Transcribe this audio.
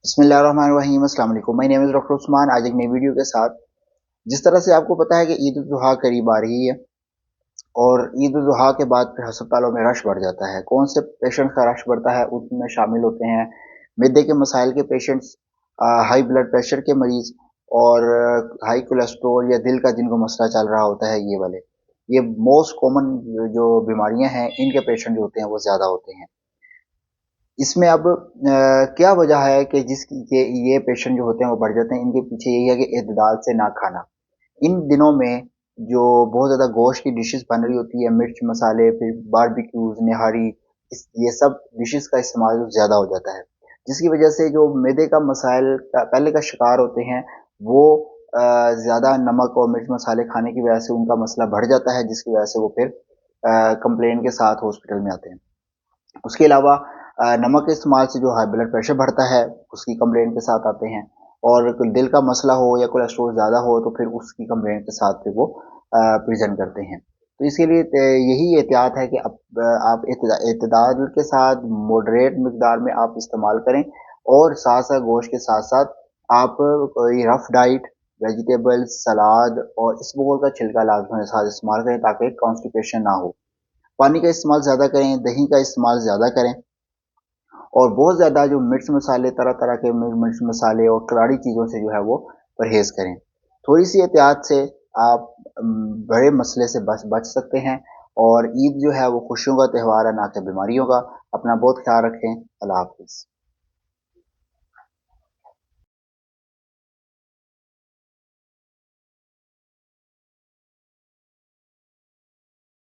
बिस्मिल्लाहिर्रहमानिर्रहीम। अस्सलाम वालेकुम। My name is doctor Usman. आज एक नई वीडियो के साथ, जिस तरह से आपको पता है कि ईद उल जुहा करीब आ रही है और ईद उल जुहा के बाद फिर अस्पतालों में रश बढ़ जाता है। कौन से पेशेंट का रश बढ़ता है उसमें शामिल होते हैं मिडे के मसाइल के पेशेंट्स, हाई ब्लड प्रेशर के मरीज और हाई कोलेस्ट्रोल या दिल का जिनको मसला चल रहा होता है, ये मोस्ट कॉमन जो बीमारियां हैं इनके पेशेंट जो होते हैं वो ज़्यादा होते हैं। इसमें अब क्या वजह है कि जिसकी ये पेशेंट जो होते हैं वो बढ़ जाते हैं? इनके पीछे यही है कि इत्दल से ना खाना। इन दिनों में जो बहुत ज़्यादा गोश्त की डिशेस बन रही होती है, मिर्च मसाले, फिर बारबेक्यूज, निहारी, ये सब डिशेस का इस्तेमाल ज़्यादा हो जाता है, जिसकी वजह से जो मैदे का मसाइल पहले का शिकार होते हैं वो ज़्यादा नमक और मिर्च मसाले खाने की वजह से उनका मसला बढ़ जाता है, जिसकी वजह से वो फिर कंप्लेन के साथ हॉस्पिटल में आते हैं। उसके अलावा नमक के इस्तेमाल से जो हाई ब्लड प्रेशर बढ़ता है, उसकी कंप्लेंट के साथ आते हैं। और कोई दिल का मसला हो या कोलेस्ट्रॉल ज़्यादा हो तो फिर उसकी कंप्लेंट के साथ फिर वो प्रेजेंट करते हैं। तो इसके लिए यही एहतियात है कि आप इत्दाल के साथ मॉडरेट मिकदार में आप इस्तेमाल करें, और साथ साथ गोश्त के साथ साथ आप कोई रफ डाइट, वेजिटेबल्स, सलाद और इसबगोल का छिलका लाजमी साथ इस्तेमाल करें ताकि कॉन्स्टिपेशन ना हो। पानी का इस्तेमाल ज़्यादा करें, दही का इस्तेमाल ज़्यादा करें, और बहुत ज़्यादा जो मिर्च मसाले, तरह तरह के मिर्च मसाले और करारी चीज़ों से जो है वो परहेज़ करें। थोड़ी सी एहतियात से आप बड़े मसले से बच सकते हैं। और ईद जो है वो खुशियों का त्यौहार है, ना कि बीमारियों का। अपना बहुत ख्याल रखें। अल्लाह हाफिज़।